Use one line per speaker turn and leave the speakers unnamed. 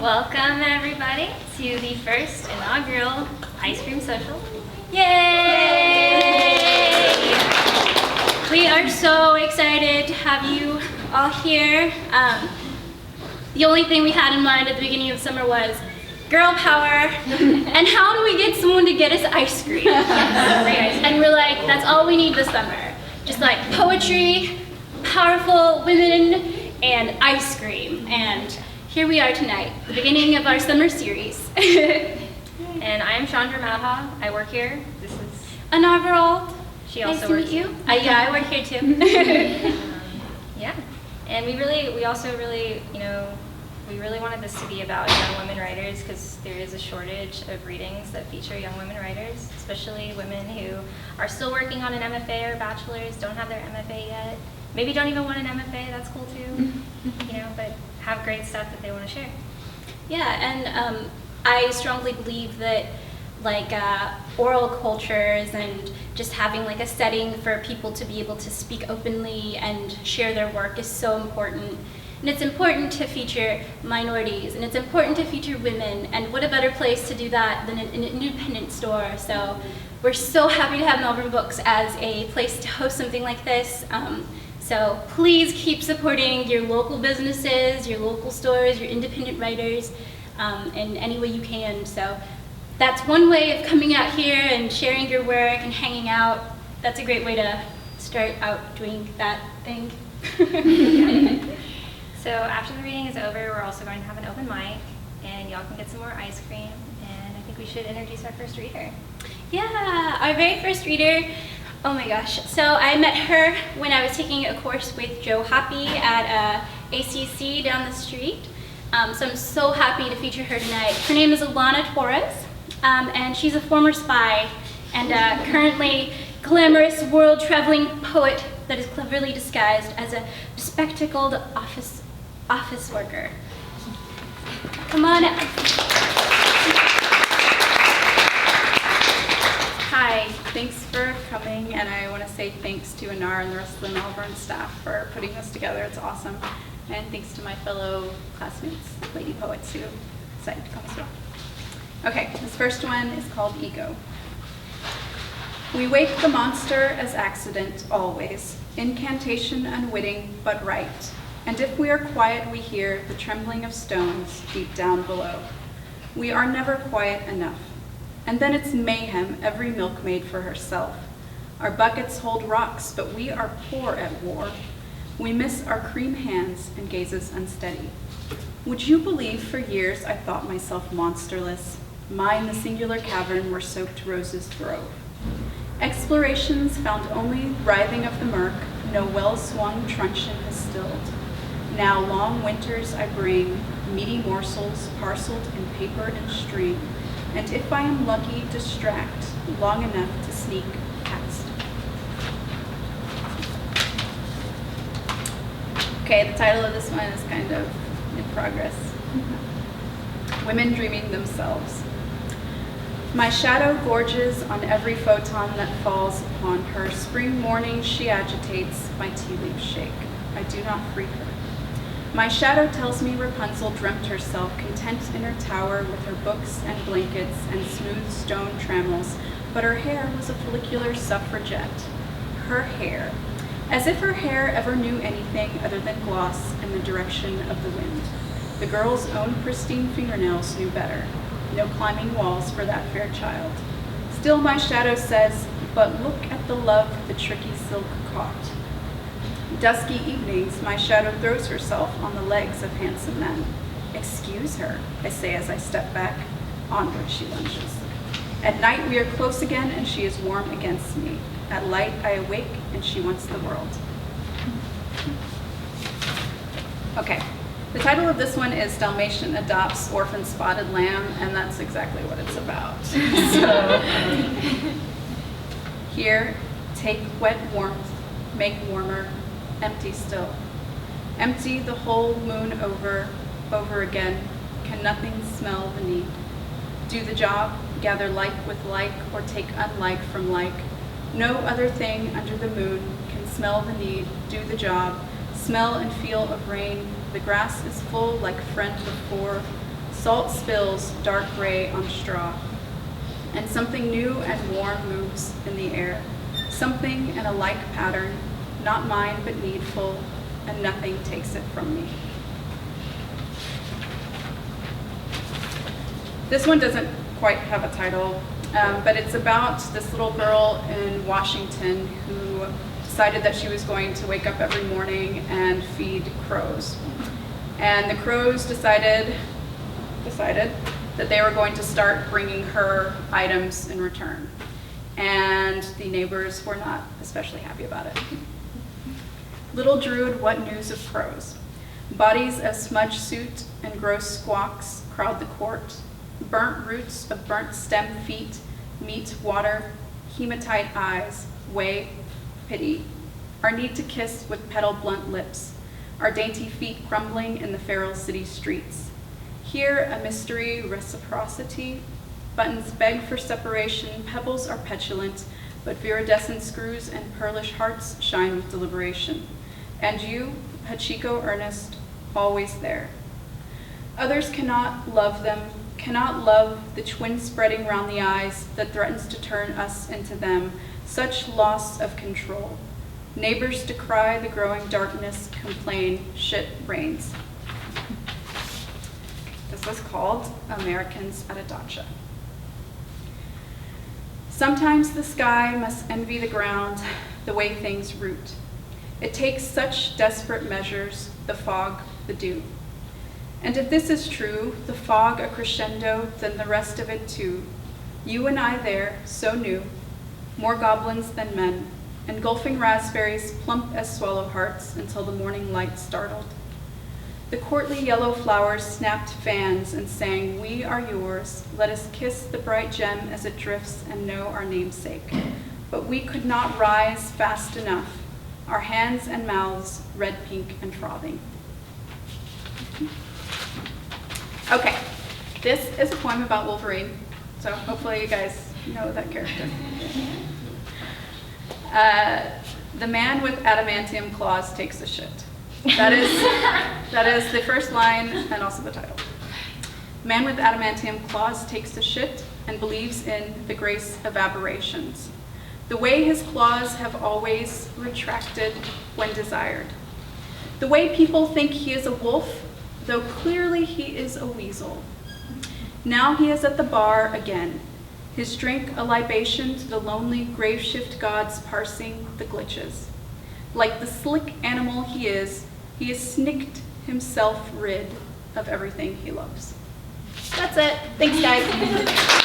Welcome everybody to the first inaugural ice cream social. Yay! We are so excited to have you all here. The only thing we had in mind at the beginning of the summer was girl power, and how do we get someone to get us ice cream? And we're like, that's all we need this summer. Just like poetry, powerful women, and ice cream. And here we are tonight, the beginning of our summer series.
And I am Schandra. I work here. This is
Annar.
She also
nice to
works
meet you.
here.
Yeah, I work here too.
Yeah, and we also really wanted this to be about young women writers because there is a shortage of readings that feature young women writers, especially women who are still working on an MFA or bachelor's, don't have their MFA yet, maybe don't even want an MFA. That's cool too. But have great stuff that they want to share.
Yeah, and I strongly believe that oral cultures and just having a setting for people to be able to speak openly and share their work is so important. And it's important to feature minorities, and it's important to feature women, and what a better place to do that than an independent store. So we're so happy to have Malvern Books as a place to host something like this. So please keep supporting your local businesses, your local stores, your independent writers in any way you can. So that's one way of coming out here and sharing your work and hanging out. That's a great way to start out doing that thing.
So after the reading is over, we're also going to have an open mic, and y'all can get some more ice cream. And I think we should introduce our first reader.
Yeah, our very first reader. Oh my gosh. So I met her when I was taking a course with Joe Hoppy at ACC down the street. So I'm so happy to feature her tonight. Her name is Alana Torrez, and she's a former spy and currently glamorous world-traveling poet that is cleverly disguised as a bespectacled office worker. Come on out.
Hi, thanks for coming, and I want to say thanks to Annar and the rest of the Malvern staff for putting this together. It's awesome. And thanks to my fellow classmates, lady poets, who decided to come as well. Okay, this first one is called Ego. We wake the monster as accident always, incantation unwitting but right. And if we are quiet, we hear the trembling of stones deep down below. We are never quiet enough. And then it's mayhem, every milkmaid for herself. Our buckets hold rocks, but we are poor at war. We miss our cream hands and gazes unsteady. Would you believe for years I thought myself monsterless, mine the singular cavern where soaked roses throve. Explorations found only writhing of the murk, no well-swung truncheon has stilled. Now long winters I bring, meaty morsels parceled in paper and string, and if I am lucky, distract long enough to sneak past. Okay, the title of this one is kind of in progress. Women Dreaming Themselves. My shadow gorges on every photon that falls upon her. Spring morning she agitates, my tea leaves shake. I do not free her. My shadow tells me Rapunzel dreamt herself content in her tower with her books and blankets and smooth stone trammels, but her hair was a follicular suffragette. Her hair. As if her hair ever knew anything other than gloss and the direction of the wind. The girl's own pristine fingernails knew better. No climbing walls for that fair child. Still my shadow says, but look at the love the tricky silk caught. Dusky evenings, my shadow throws herself on the legs of handsome men. Excuse her, I say as I step back. Onward she lunges. At night we are close again and she is warm against me. At light I awake and she wants the world. Okay, the title of this one is Dalmatian Adopts Orphan Spotted Lamb, and that's exactly what it's about. So, here, take wet warmth, make warmer, empty still. Empty the whole moon over again. Can nothing smell the need? Do the job, gather like with like, or take unlike from like. No other thing under the moon can smell the need, do the job, smell and feel of rain. The grass is full like friend before, Salt spills dark gray on straw, and something new and warm moves in the air. Something in a like pattern, not mine but needful, and nothing takes it from me. This one doesn't quite have a title, but it's about this little girl in Washington who decided that she was going to wake up every morning and feed crows. And the crows decided that they were going to start bringing her items in return. And the neighbors were not especially happy about it. Little Druid, what news of crows? Bodies of smudged soot and gross squawks crowd the court. Burnt roots of burnt stem feet meet water, hematite eyes, weigh, pity. Our need to kiss with petal blunt lips, our dainty feet crumbling in the feral city streets. Here a mystery reciprocity. Buttons beg for separation, pebbles are petulant, but viridescent screws and pearlish hearts shine with deliberation. And you, Hachiko earnest, always there. Others cannot love them, cannot love the twin spreading round the eyes that threatens to turn us into them, such loss of control. Neighbors decry the growing darkness, complain, shit rains. This was called Americans at a Dacha. Sometimes the sky must envy the ground, the way things root. It takes such desperate measures, the fog, the dew. And if this is true, the fog a crescendo, then the rest of it too. You and I there, so new, more goblins than men, engulfing raspberries plump as swallow hearts until the morning light startled. The courtly yellow flowers snapped fans and sang, we are yours, let us kiss the bright gem as it drifts and know our namesake. But we could not rise fast enough, our hands and mouths red, pink, and frothing. Okay, this is a poem about Wolverine, so hopefully you guys know that character. The man with adamantium claws takes a shit. That is the first line and also the title. Man with adamantium claws takes a shit and believes in the grace of aberrations. The way his claws have always retracted when desired. The way people think he is a wolf, though clearly he is a weasel. Now he is at the bar again, his drink a libation to the lonely grave-shift gods parsing the glitches. Like the slick animal he is snicked himself rid of everything he loves. That's it. Thanks, guys.